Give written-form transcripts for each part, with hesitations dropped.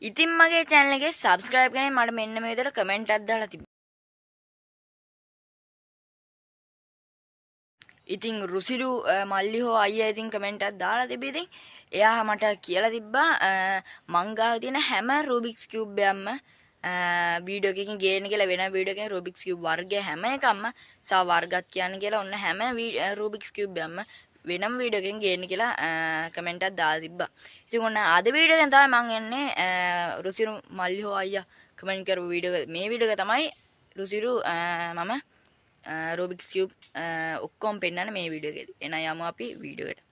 ඉතින් මගේ channel එකේ subscribe කරගෙන මට මෙන්න මේ විදිහට comment එකක් දාලා තිබ්බා. ඉතින් රුසිරු මල්ලි හෝ අයියා ඉතින් comment එකක් දාලා තිබ්බේ. ඉතින් එයා මට කියලා තිබ්බා මං ගාව තියෙන හැම Rubik's cube එකක්ම වීඩියෝ එකකින් ගේන්න කියලා වෙන වීඩියෝ එකකින් Rubik's cube වර්ගය හැම එකක්ම සා වර්ගත් කියන්නේ කියලා ඔන්න හැම Rubik's cube එකක්ම වෙනම වීඩියෝ එකකින් ගේන්න කියලා comment එකක් දාලා තිබ්බා. ඉතින් ඔන්න අද වීඩියෝ එකෙන් තමයි මම එන්නේ රුසිරු මල්ලි හෝ අයියා කමෙන්ට් කරපු වීඩියෝ එක. මේ වීඩියෝ එක තමයි රුසිරු මම Rubik's cube ඔක්කොම පෙන්නන්නේ මේ වීඩියෝ එකේදී. එහෙනම් යමු අපි වීඩියෝ එකට.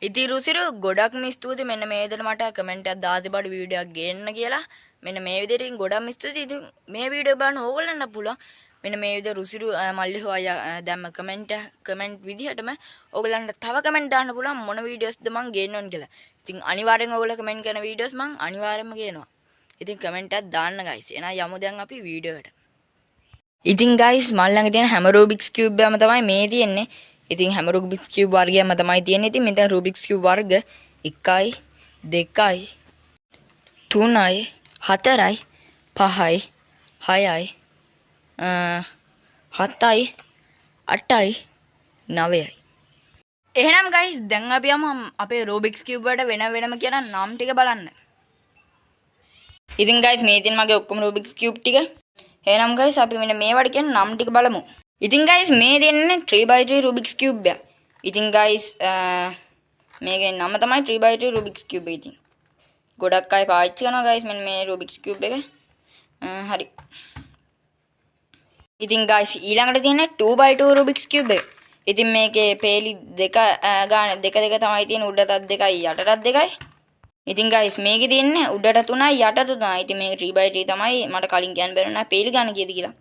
ඉතින් රුසිරු ගොඩක්ම ස්තුතියි මෙන්න මේ විදිහට මට කමෙන්ට් එකක් දාලා තිබ්බට වීඩියෝ එකක් ගේන්න කියලා. මෙන්න මේ විදිහට ගොඩක්ම ස්තුතියි. ඉතින් මේ වීඩියෝ බලන්න ඕගොල්ලන්ට පුළුවන්. මෙන්න මේ විදිහට රුසිරු මල්ලි හෝ අයියා දැම්ම කමෙන්ට් විදිහටම ඕගොල්ලන්ට තව කමෙන්ට් දාන්න පුළුවන් මොන වීඩියෝස්ද මං ගේන්න ඕන කියලා. ඉතින් අනිවාර්යෙන් ඔයගොල්ලෝ කමෙන්ට් කරන වීඩියෝස් මං අනිවාර්යෙන්ම ගේනවා. ඉතින් කමෙන්ට් එකක් දාන්න guys. එහෙනම් යමු දැන් අපි වීඩියෝ එකට. ඉතින් guys මල් ළඟ තියෙන හැම Rubik's cube එකම තමයි මේ තියෙන්නේ. ඉතින් හැම Rubik's cube වර්ගයක්ම තමයි තියෙන්නේ. ඉතින් මෙතන Rubik's cube වර්ග 1යි 2යි 3යි 4යි 5යි 6යි 7යි 8යි 9යි. එහෙනම් guys දැන් අපි යමු අපේ Rubik's cube වලට වෙනම කියන නම් ටික බලන්න. ඉතින් guys මේ තියෙන මගේ ඔක්කොම Rubik's cube ටික. එහෙනම් guys අපි මෙන්න මේවට කියන නම් ටික බලමු. ඉතින් guys මේ දෙන්නේ 3x3 Rubik's cube එක. ඉතින් guys මේකේ නම තමයි 3x3 Rubik's cube එක. ඉතින් ගොඩක් අය පාවිච්චි කරනවා guys මෙන්න මේ Rubik's cube එක. හරි. ඉතින් guys ඊළඟට තියෙන්නේ 2x2 Rubik's cube එක. ඉතින් මේකේ පේලි දෙක ගාන දෙක තමයි තියෙන උඩටත් දෙකයි යටටත් දෙකයි. ඉතින් guys මේකේ තියෙන්නේ උඩට 3යි යටට 3යි. ඉතින් මේක 3x3 තමයි මට කලින් කියන්න බැරි වුණා පේලි ගන්න කීයද කියලා.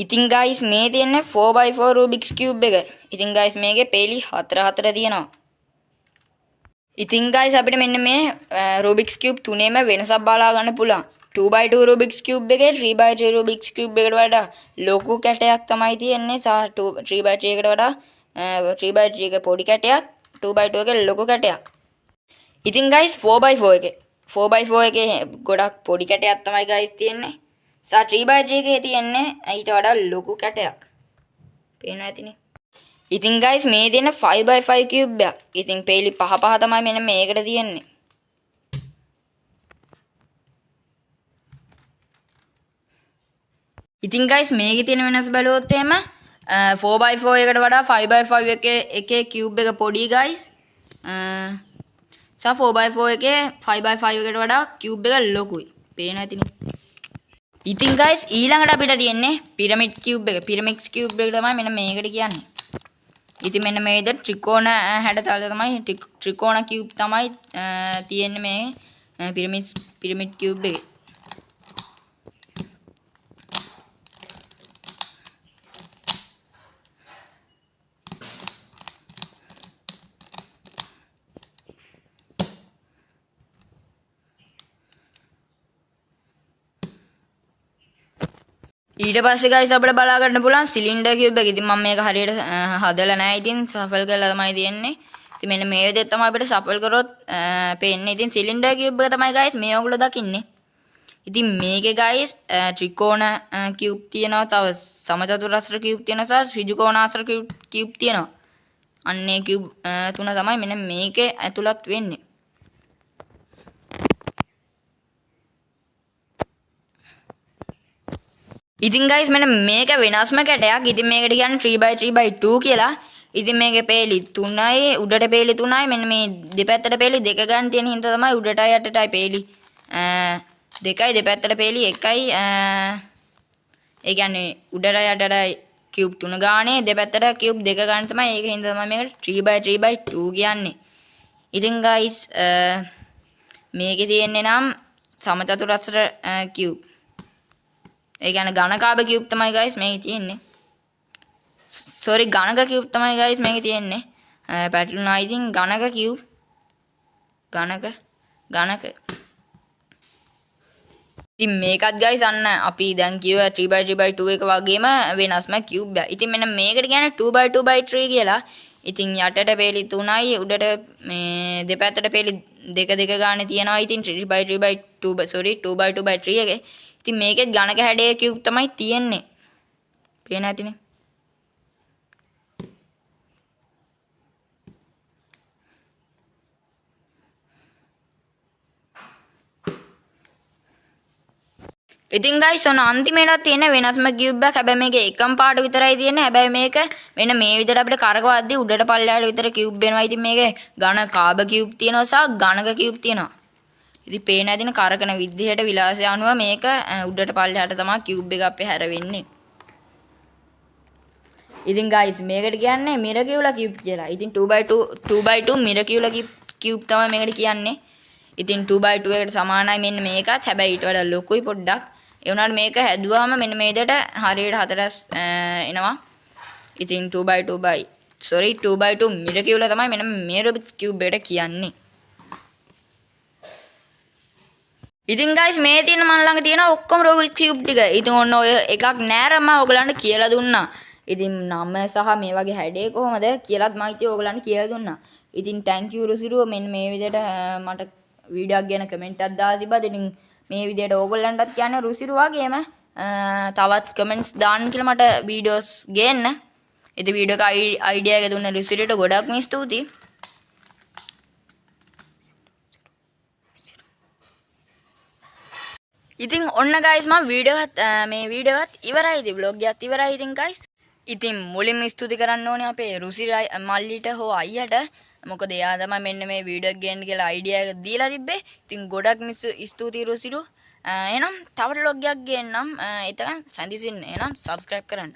ඉතින් guys මේ තියෙන්නේ 4x4 Rubik's cube එක. ඉතින් guys මේකේ පේලි 4 තියෙනවා. ඉතින් guys අපිට මෙන්න මේ Rubik's cube තුනේම වෙනසක් බලා ගන්න පුළුවන්. 2x2 Rubik's cube එකේ 3x3 Rubik's cube එකට වඩා ලොකු කැටයක් තමයි තියෙන්නේ. 3x3 එකට වඩා 3x3 එක පොඩි කැටයක් 2x2 එකේ ලොකු කැටයක්. ඉතින් guys 4x4 එකේ ගොඩක් පොඩි කැටයක් තමයි guys තියෙන්නේ. 3x3 එකේ තියෙන්නේ ඊට වඩා ලොකු කැටයක්. පේනවා ඇතිනේ. ඉතින් guys මේ තියෙන 5x5 cube එකක්. ඉතින් පේලි 5 තමයි මෙන්න මේකට තියෙන්නේ. ඉතින් guys මේකේ තියෙන වෙනස බලුවොත් එහෙම 4x4 එකට වඩා 5x5 එකේ cube එක පොඩි guys. 4x4 එකේ 5x5 එකට වඩා cube එක ලොකුයි. පේනවා ඇතිනේ. ඉතින් guys ඊළඟට අපිට තියෙන්නේ pyramid cube එක. pyramid cube එක තමයි මෙන්න මේකට කියන්නේ. ඉතින් මෙන්න මේ විදිහට ත්‍රිකෝණ හැඩතල තමයි ත්‍රිකෝණ cube තමයි තියෙන්නේ මේ pyramid cube එකේ. ඊට පස්සේ guys අපිට බලා ගන්න පුළුවන් සිලින්ඩර් කියුබ් එක. ඉතින් මම මේක හරියට හදලා නැහැ. ඉතින් සෆල් කරලා තමයි තියෙන්නේ. ඉතින් මෙන්න මේ විදිහට තමයි අපිට සෆල් කරොත් පේන්නේ. ඉතින් සිලින්ඩර් කියුබ් එක තමයි guys මේ ඔයගොල්ලෝ දකින්නේ. ඉතින් මේකේ guys ත්‍රිකෝණ කියුබ් තියෙනවා, තව සමචතුරස්‍ර කියුබ් තියෙනවා, සහ ත්‍රිජුකෝණාස්‍ර කියුබ් තියෙනවා. අන්නේ කියුබ් තුන තමයි මෙන්න මේකේ ඇතුළත් වෙන්නේ. ඉතින් guys මෙන්න මේක වෙනස්ම කැටයක්. ඉතින් මේකට කියන්නේ 3x3x2 කියලා. ඉතින් මේකේ පේලි 3යි උඩට පේලි 3යි මෙන්න මේ දෙපැත්තට පේලි දෙක ගන්න තියෙන හින්දා තමයි උඩටයි යටටයි පේලි 2යි දෙපැත්තට පේලි 1යි ඒ කියන්නේ උඩට යටටයි කියුබ් 3 ගානේ දෙපැත්තට කියුබ් 2 ගන්න තමයි ඒක හින්දා තමයි මේකට 3x3x2 කියන්නේ. ඉතින් guys මේකේ තියෙන්නේ නම් සමචතුරස්‍ර කියුබ්. ඒ කියන්නේ ඝනකාභ කියුබ් තමයි guys මේකේ තියෙන්නේ. sorry ඝනක කියුබ් තමයි guys මේකේ තියෙන්නේ. පැටලුණා. ඉතින් ඝනක කියුබ් ඝනක ඉතින් මේකත් guys අන්න අපි දැන් කිව්ව 3x3x2 එක වගේම වෙනස්ම කියුබ් එක. ඉතින් මෙන්න මේකට කියන්නේ 2x2x3 කියලා. ඉතින් යටට පේලි 3යි උඩට මේ දෙපැත්තට පේලි දෙක දෙක ගානේ තියෙනවා. ඉතින් 3/3/2 sorry 2/2/3 එකේ. ඉතින් මේකෙත් ඝනක හැඩයේ කියුබ් තමයි තියෙන්නේ. පේන ඇතිනේ. ඉතින් guys ඔන්න අන්තිමේට තියෙන වෙනස්ම කියුබ් එකක්. හැබැයි මේකේ එකම පාට විතරයි තියෙන්නේ. හැබැයි මේක මෙන්න මේ විදිහට අපිට කරකවද්දී උඩට පල්ලෙහාට විතර කියුබ් වෙනවා. ඉතින් මේකේ ඝන කාබ කියුබ් තියෙනවා සහ ඝනක කියුබ් තියෙනවා. ඉතින් පේන ඇදින කරකන විදිහට විලාසය අනුව මේක උඩට පල්ලෙහාට තමයි කියුබ් එක අපේ හැරෙන්නේ. ඉතින් guys මේකට කියන්නේ මිරකියුලා කියුබ් කියලා. ඉතින් 2/2 මිරකියුලා කියුබ් තමයි මේකට කියන්නේ. ඉතින් 2/2 එකට සමානයි මෙන්න මේකත්. හැබැයි ඊට වඩා ලොකුයි පොඩ්ඩක්. ඒ වුණාට මේක හැදුවාම මෙන්න මේ දෙයට හරියට 4 එනවා. ඉතින් 2/2 මිරකියුලා තමයි මෙන්න මේ රුබික්ස් කියුබ් එකට කියන්නේ. ඉතින් guys මේ තියෙන මන් ළඟ තියෙන ඔක්කොම රුබික්ස් කියුබ් ටික. ඉතින් ඔන්න ඔය එකක් නෑරම ඔයගලන්ට කියලා දුන්නා. ඉතින් නම සහ මේ වගේ හැඩේ කොහොමද කියලාත් මම ඉතින් ඔයගලන්ට කියලා දුන්නා. ඉතින් thank you රුසිරුව මෙන්න මේ විදිහට මට වීඩියෝ එක ගැන කමෙන්ට් එකක් දාලා තිබ්බා. ඉතින් මේ විදිහට ඕගොල්ලන්ටත් කියන්නේ රුසිරුව වගේම තවත් කමෙන්ට්ස් දාන්න කියලා මට වීඩියෝස් ගේන්න. ඉතින් වීඩියෝ එක අයිඩියා එක දුන්න රුසිරුවට ගොඩක්ම ස්තුතියි. ඉතින් ඔන්න guys මම මේ වීඩියෝ එකත් ඉවරයි. ඉතින් vlog එකත් ඉවරයි. ඉතින් guys ඉතින් මුලින්ම ස්තුති කරන්න ඕනේ අපේ රුසිර මල්ලිට හෝ අයියට. මොකද එයා තමයි මෙන්න මේ වීඩියෝ එක ගේන්න කියලා අයිඩියා එක දීලා තිබ්බේ. ඉතින් ගොඩක් ස්තුතියි රුසිරු. එහෙනම් තව vlog එකක් ගේන්නම්. එතකන් රැඳිසින්න. එහෙනම් subscribe කරන්න.